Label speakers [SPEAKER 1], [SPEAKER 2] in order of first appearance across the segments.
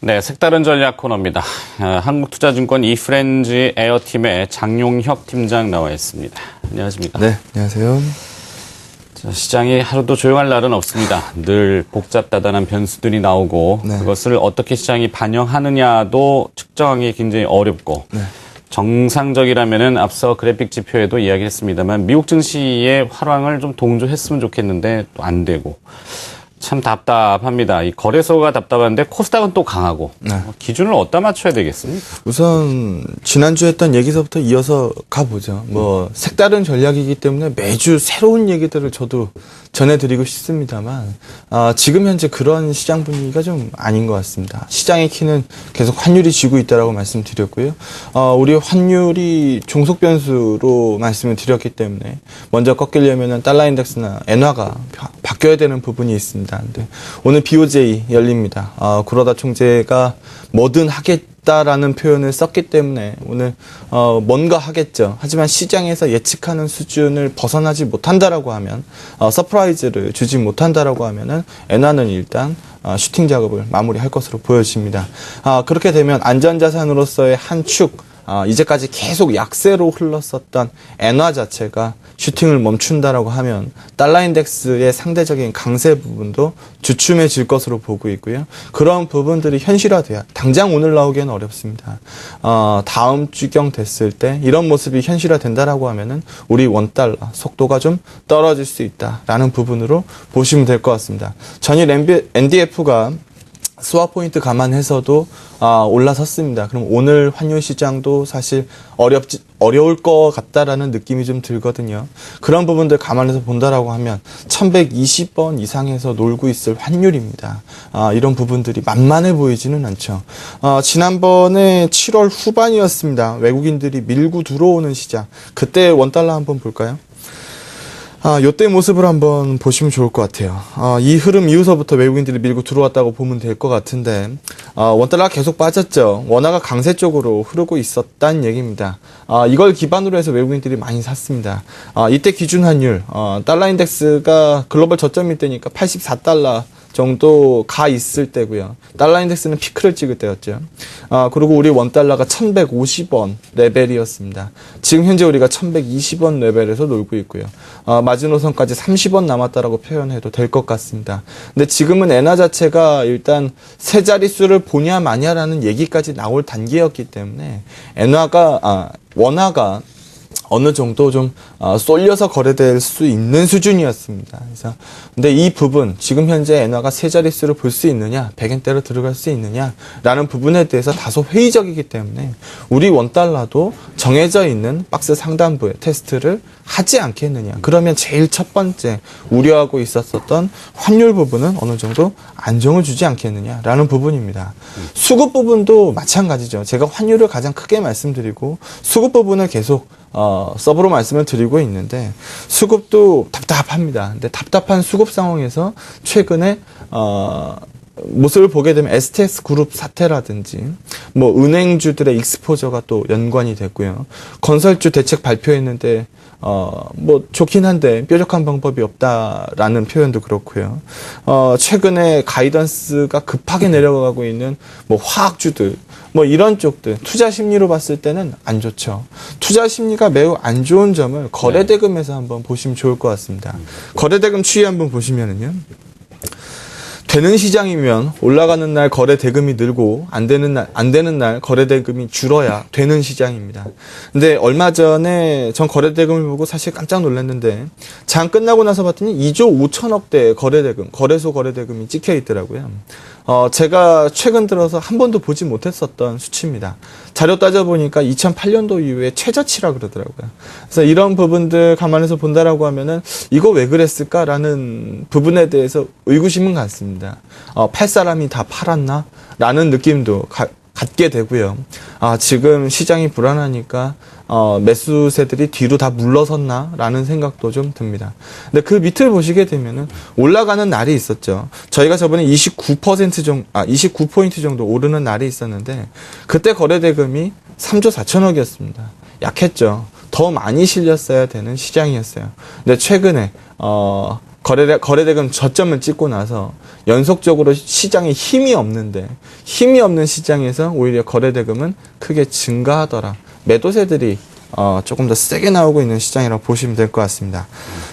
[SPEAKER 1] 네, 색다른 전략 코너입니다. 한국투자증권 이프렌즈 에어팀의 장용혁 팀장 나와 있습니다. 안녕하십니까?
[SPEAKER 2] 네, 안녕하세요.
[SPEAKER 1] 자, 시장이 하루도 조용할 날은 없습니다. 늘 복잡다단한 변수들이 나오고
[SPEAKER 2] 네.
[SPEAKER 1] 그것을 어떻게 시장이 반영하느냐도 측정하기 굉장히 어렵고
[SPEAKER 2] 네.
[SPEAKER 1] 정상적이라면은 앞서 그래픽 지표에도 이야기했습니다만 미국 증시의 활황을 좀 동조했으면 좋겠는데 또 안 되고 참 답답합니다. 이 거래소가 답답한데 코스닥은 또 강하고
[SPEAKER 2] 네.
[SPEAKER 1] 기준을 어디다 맞춰야 되겠습니까?
[SPEAKER 2] 우선 지난주에 했던 얘기서부터 이어서 가보죠. 색다른 전략이기 때문에 매주 새로운 얘기들을 저도 전해드리고 싶습니다만 지금 현재 그런 시장 분위기가 좀 아닌 것 같습니다. 시장의 키는 계속 환율이 쥐고 있다라고 말씀드렸고요. 우리 환율이 종속 변수로 말씀을 드렸기 때문에 먼저 꺾이려면은 달러 인덱스나 엔화가 바뀌어야 되는 부분이 있습니다. 근데 오늘 BOJ 열립니다. 구로다 총재가 뭐든 하겠다라는 표현을 썼기 때문에 오늘 뭔가 하겠죠. 하지만 시장에서 예측하는 수준을 벗어나지 못한다라고 하면 서프라이즈를 주지 못한다라고 하면은 엔화는 일단 슈팅 작업을 마무리할 것으로 보여집니다. 그렇게 되면 안전자산으로서의 한 축, 이제까지 계속 약세로 흘렀었던 엔화 자체가 슈팅을 멈춘다라고 하면 달러 인덱스의 상대적인 강세 부분도 주춤해질 것으로 보고 있고요. 그런 부분들이 현실화돼야 당장 오늘 나오기는 어렵습니다. 다음 주경 됐을 때 이런 모습이 현실화된다라고 하면은 우리 원달러 속도가 좀 떨어질 수 있다라는 부분으로 보시면 될 것 같습니다. 전일 NDF가 스왑 포인트 감안해서도 올라섰습니다. 그럼 오늘 환율 시장도 사실 어려울 것 같다라는 느낌이 좀 들거든요. 그런 부분들 감안해서 본다라고 하면 1120원 이상에서 놀고 있을 환율입니다. 이런 부분들이 만만해 보이지는 않죠. 지난번에 7월 후반이었습니다. 외국인들이 밀고 들어오는 시장. 그때 원달러 한번 볼까요? 요때 모습을 한번 보시면 좋을 것 같아요. 이 흐름 이후서부터 외국인들이 밀고 들어왔다고 보면 될 것 같은데, 원달러가 계속 빠졌죠. 원화가 강세 쪽으로 흐르고 있었단 얘기입니다. 이걸 기반으로 해서 외국인들이 많이 샀습니다. 이때 기준 환율, 달러 인덱스가 글로벌 저점일 때니까 84달러 정도 가 있을 때고요. 달러 인덱스는 피크를 찍을 때였죠. 그리고 우리 원달러가 1150원 레벨이었습니다. 지금 현재 우리가 1120원 레벨에서 놀고 있고요. 마지노선까지 30원 남았다라고 표현해도 될 것 같습니다. 근데 지금은 엔화 자체가 일단 세 자릿수를 보냐 마냐라는 얘기까지 나올 단계였기 때문에 원화가 어느 정도 좀 쏠려서 거래될 수 있는 수준이었습니다. 그래서 근데 이 부분 지금 현재 엔화가 세 자릿수를 볼 수 있느냐, 100엔대로 들어갈 수 있느냐라는 부분에 대해서 다소 회의적이기 때문에 우리 원달러도 정해져 있는 박스 상단부에 테스트를 하지 않겠느냐. 그러면 제일 첫 번째 우려하고 있었던 환율 부분은 어느 정도 안정을 주지 않겠느냐라는 부분입니다. 수급 부분도 마찬가지죠. 제가 환율을 가장 크게 말씀드리고 수급 부분을 계속 서브로 말씀을 드리고 있는데 수급도 답답합니다. 근데 답답한 수급 상황에서 최근에 모습을 보게 되면 STS 그룹 사태라든지 은행주들의 익스포저가 또 연관이 됐고요. 건설주 대책 발표했는데 좋긴 한데 뾰족한 방법이 없다라는 표현도 그렇고요. 최근에 가이던스가 급하게 내려가고 있는 화학주들 이런 쪽들 투자 심리로 봤을 때는 안 좋죠. 투자 심리가 매우 안 좋은 점을 거래대금에서 한번 보시면 좋을 것 같습니다. 거래대금 추이 한번 보시면은요. 되는 시장이면 올라가는 날 거래 대금이 늘고 안 되는 날 거래 대금이 줄어야 되는 시장입니다. 근데 얼마 전에 전 거래 대금을 보고 사실 깜짝 놀랐는데 장 끝나고 나서 봤더니 2조 5천억대 거래 대금, 거래소 거래 대금이 찍혀 있더라고요. 제가 최근 들어서 한 번도 보지 못했었던 수치입니다. 자료 따져보니까 2008년도 이후에 최저치라 그러더라고요. 그래서 이런 부분들 감안해서 본다라고 하면은 이거 왜 그랬을까라는 부분에 대해서 의구심은 갖습니다. 팔 사람이 다 팔았나? 라는 느낌도 갖게 되고요. 지금 시장이 불안하니까 매수세들이 뒤로 다 물러섰나? 라는 생각도 좀 듭니다. 근데 그 밑을 보시게 되면은 올라가는 날이 있었죠. 저희가 저번에 29포인트 정도 오르는 날이 있었는데 그때 거래대금이 3조 4천억이었습니다. 약했죠. 더 많이 실렸어야 되는 시장이었어요. 근데 최근에 거래대금 저점을 찍고 나서 연속적으로 시장에 힘이 없는데 힘이 없는 시장에서 오히려 거래대금은 크게 증가하더라. 매도세들이 조금 더 세게 나오고 있는 시장이라고 보시면 될 것 같습니다.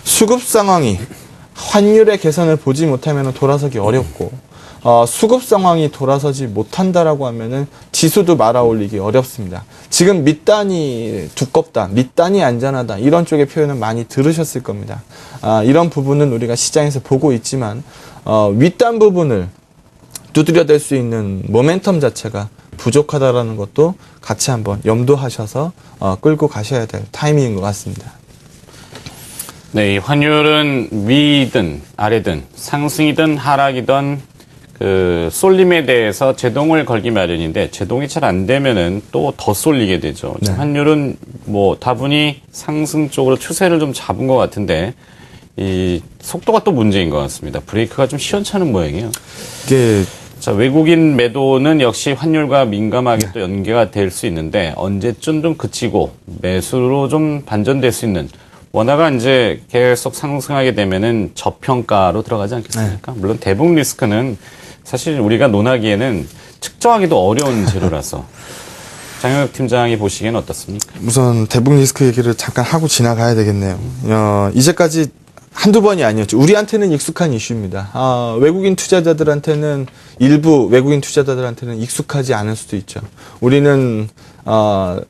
[SPEAKER 2] 수급 상황이 환율의 개선을 보지 못하면 돌아서기 어렵고 수급 상황이 돌아서지 못한다라고 하면은 지수도 말아 올리기 어렵습니다. 지금 밑단이 두껍다, 밑단이 안전하다 이런 쪽의 표현은 많이 들으셨을 겁니다. 이런 부분은 우리가 시장에서 보고 있지만 윗단 부분을 두드려댈 수 있는 모멘텀 자체가 부족하다라는 것도 같이 한번 염두하셔서 끌고 가셔야 될 타이밍인 것 같습니다.
[SPEAKER 1] 네, 이 환율은 위든 아래든 상승이든 하락이든 그 쏠림에 대해서 제동을 걸기 마련인데 제동이 잘 안 되면은 또 더 쏠리게 되죠.
[SPEAKER 2] 네.
[SPEAKER 1] 환율은 뭐 다분히 상승 쪽으로 추세를 좀 잡은 것 같은데 이 속도가 또 문제인 것 같습니다. 브레이크가 좀 시원찮은 모양이에요.
[SPEAKER 2] 이게
[SPEAKER 1] 자, 외국인 매도는 역시 환율과 민감하게 또 연계가 될 수 있는데 언제쯤 좀 그치고 매수로 좀 반전될 수 있는 원화가 이제 계속 상승하게 되면은 저평가로 들어가지 않겠습니까? 물론 대북 리스크는 사실 우리가 논하기에는 측정하기도 어려운 재료라서 장영혁 팀장이 보시기에는 어떻습니까?
[SPEAKER 2] 우선 대북 리스크 얘기를 잠깐 하고 지나가야 되겠네요. 이제까지 한두 번이 아니었죠. 우리한테는 익숙한 이슈입니다. 외국인 투자자들한테는 일부 외국인 투자자들한테는 익숙하지 않을 수도 있죠. 우리는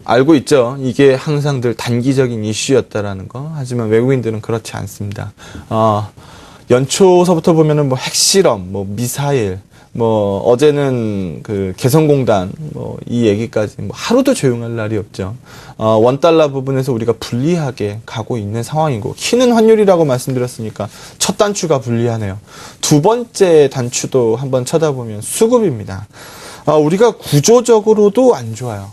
[SPEAKER 2] 알고 있죠. 이게 항상 늘 단기적인 이슈였다라는 거. 하지만 외국인들은 그렇지 않습니다. 연초서부터 보면은 뭐 핵실험, 뭐 미사일, 뭐 어제는 그 개성공단 뭐 이 얘기까지 뭐 하루도 조용할 날이 없죠. 원달러 부분에서 우리가 불리하게 가고 있는 상황이고 키는 환율이라고 말씀드렸으니까 첫 단추가 불리하네요. 두 번째 단추도 한번 쳐다보면 수급입니다. 우리가 구조적으로도 안 좋아요.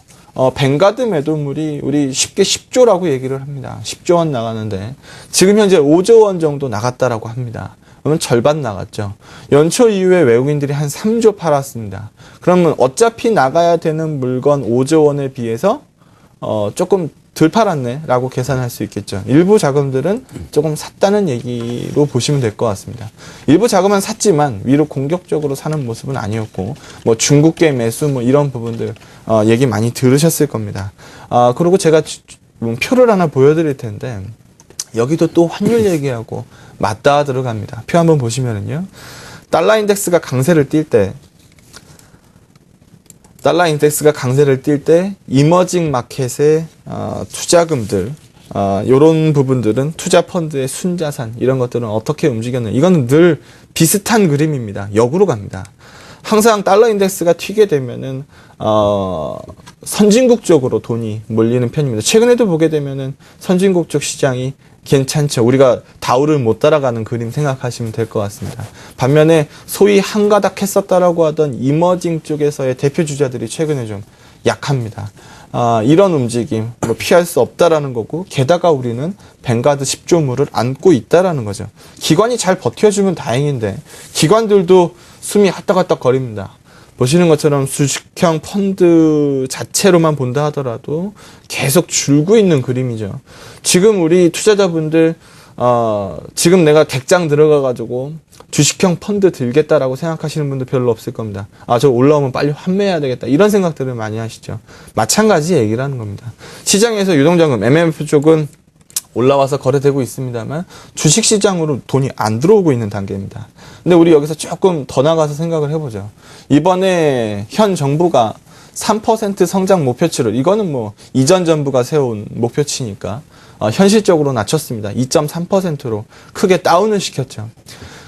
[SPEAKER 2] 뱅가드 매도물이 우리 쉽게 10조라고 얘기를 합니다. 10조 원 나가는데 지금 현재 5조 원 정도 나갔다라고 합니다. 그러면 절반 나갔죠. 연초 이후에 외국인들이 한 3조 팔았습니다. 그러면 어차피 나가야 되는 물건 5조 원에 비해서 조금 덜 팔았네 라고 계산할 수 있겠죠. 일부 자금들은 조금 샀다는 얘기로 보시면 될 것 같습니다. 일부 자금은 샀지만 위로 공격적으로 사는 모습은 아니었고 뭐 중국계 매수 뭐 이런 부분들 얘기 많이 들으셨을 겁니다. 그리고 제가 표를 하나 보여드릴 텐데 여기도 또 환율 얘기하고 맞닿아 들어갑니다. 표 한번 보시면은요. 달러 인덱스가 강세를 띌 때 이머징 마켓의 투자금들 요런 부분들은 투자 펀드의 순자산 이런 것들은 어떻게 움직였느냐. 이거는 늘 비슷한 그림입니다. 역으로 갑니다. 항상 달러 인덱스가 튀게 되면은 선진국 쪽으로 돈이 몰리는 편입니다. 최근에도 보게 되면은 선진국 쪽 시장이 괜찮죠. 우리가 다우를 못 따라가는 그림 생각하시면 될 것 같습니다. 반면에 소위 한가닥 했었다라고 하던 이머징 쪽에서의 대표 주자들이 최근에 좀 약합니다. 이런 움직임 뭐 피할 수 없다라는 거고 게다가 우리는 뱅가드 10조물을 안고 있다라는 거죠. 기관이 잘 버텨주면 다행인데 기관들도 숨이 핫딱핫딱 거립니다. 보시는 것처럼 주식형 펀드 자체로만 본다 하더라도 계속 줄고 있는 그림이죠. 지금 우리 투자자분들 지금 내가 객장 들어가가지고 주식형 펀드 들겠다라고 생각하시는 분들 별로 없을 겁니다. 저 올라오면 빨리 환매해야 되겠다. 이런 생각들을 많이 하시죠. 마찬가지 얘기를 하는 겁니다. 시장에서 유동자금, MMF 쪽은 올라와서 거래되고 있습니다만 주식시장으로 돈이 안 들어오고 있는 단계입니다. 근데 우리 여기서 조금 더 나가서 생각을 해보죠. 이번에 현 정부가 3% 성장 목표치를 이거는 뭐 이전 정부가 세운 목표치니까 현실적으로 낮췄습니다. 2.3%로 크게 다운을 시켰죠.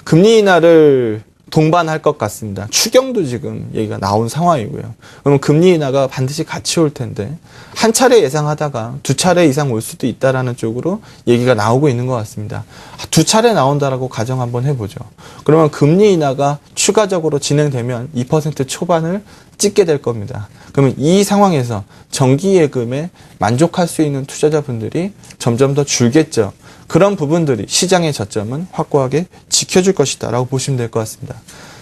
[SPEAKER 2] 금리 인하를 동반할 것 같습니다. 추경도 지금 얘기가 나온 상황이고요. 그러면 금리 인하가 반드시 같이 올 텐데 한 차례 예상하다가 두 차례 이상 올 수도 있다라는 쪽으로 얘기가 나오고 있는 것 같습니다. 두 차례 나온다라고 가정 한번 해보죠. 그러면 금리 인하가 추가적으로 진행되면 2% 초반을 찍게 될 겁니다. 그러면 이 상황에서 정기예금에 만족할 수 있는 투자자분들이 점점 더 줄겠죠. 그런 부분들이 시장의 저점은 확고하게 지켜줄 것이다 라고 보시면 될 것 같습니다.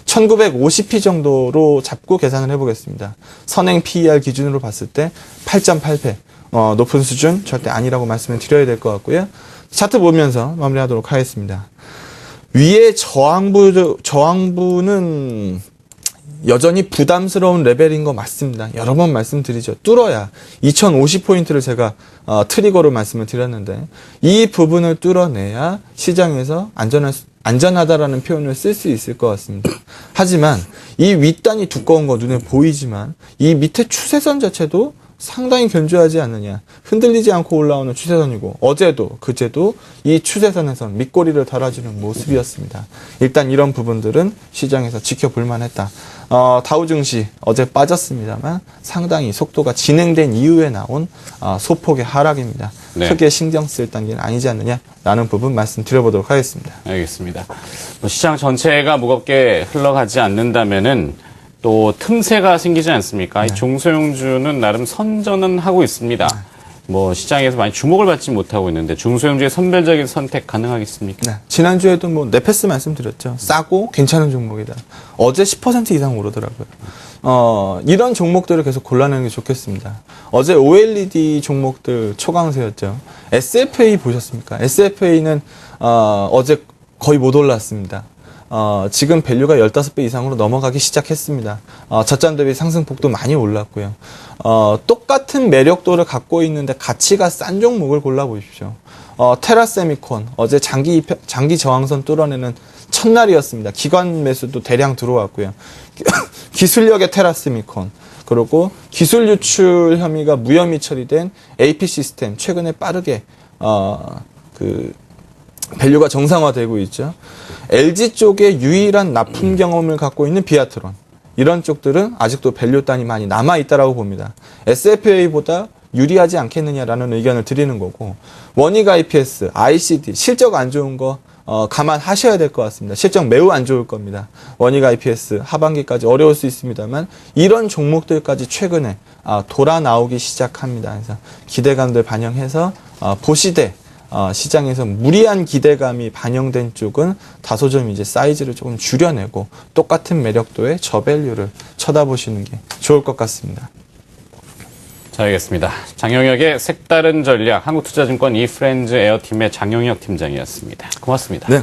[SPEAKER 2] 1950p 정도로 잡고 계산을 해보겠습니다. 선행 PER 기준으로 봤을 때 8.8배 높은 수준 절대 아니라고 말씀을 드려야 될 것 같고요. 차트 보면서 마무리하도록 하겠습니다. 위에 저항부는 여전히 부담스러운 레벨인 거 맞습니다. 여러 번 말씀드리죠. 뚫어야 2050포인트를 제가 트리거로 말씀을 드렸는데 이 부분을 뚫어내야 시장에서 안전하다라는 표현을 쓸 수 있을 것 같습니다. 하지만 이 윗단이 두꺼운 거 눈에 보이지만 이 밑에 추세선 자체도 상당히 견조하지 않느냐. 흔들리지 않고 올라오는 추세선이고 어제도 그제도 이 추세선에서 밑꼬리를 달아주는 모습이었습니다. 일단 이런 부분들은 시장에서 지켜볼 만했다. 다우 증시 어제 빠졌습니다만 상당히 속도가 진행된 이후에 나온 소폭의 하락입니다.
[SPEAKER 1] 네.
[SPEAKER 2] 크게 신경 쓸 단계는 아니지 않느냐라는 부분 말씀드려보도록 하겠습니다.
[SPEAKER 1] 알겠습니다. 뭐 시장 전체가 무겁게 흘러가지 않는다면은 또 틈새가 생기지 않습니까? 이 중소형주는 나름 선전은 하고 있습니다. 뭐 시장에서 많이 주목을 받지 못하고 있는데 중소형주의 선별적인 선택 가능하겠습니까?
[SPEAKER 2] 네. 지난주에도 뭐 네페스 말씀드렸죠. 싸고 괜찮은 종목이다. 어제 10% 이상 오르더라고요. 이런 종목들을 계속 골라내는 게 좋겠습니다. 어제 OLED 종목들 초강세였죠. SFA 보셨습니까? SFA는 어제 거의 못 올랐습니다. 지금 밸류가 15배 이상으로 넘어가기 시작했습니다. 저점 대비 상승폭도 많이 올랐고요. 똑같은 매력도를 갖고 있는데 가치가 싼 종목을 골라보십시오. 테라세미콘, 어제 장기 저항선 뚫어내는 첫날이었습니다. 기관 매수도 대량 들어왔고요. 기술력의 테라세미콘, 그리고 기술 유출 혐의가 무혐의 처리된 AP 시스템, 최근에 빠르게, 밸류가 정상화되고 있죠. LG 쪽에 유일한 납품 경험을 갖고 있는 비아트론. 이런 쪽들은 아직도 밸류 단이 많이 남아있다라고 봅니다. SFA보다 유리하지 않겠느냐라는 의견을 드리는 거고, 원익 IPS, ICD, 실적 안 좋은 거, 감안하셔야 될 것 같습니다. 실적 매우 안 좋을 겁니다. 원익 IPS 하반기까지 어려울 수 있습니다만, 이런 종목들까지 최근에, 돌아 나오기 시작합니다. 그래서 기대감들 반영해서, 보시되, 시장에서 무리한 기대감이 반영된 쪽은 다소 좀 이제 사이즈를 조금 줄여내고 똑같은 매력도의 저밸류를 쳐다보시는 게 좋을 것 같습니다.
[SPEAKER 1] 자, 알겠습니다. 장영혁의 색다른 전략, 한국투자증권 이프렌즈 에어팀의 장영혁 팀장이었습니다. 고맙습니다.
[SPEAKER 2] 네.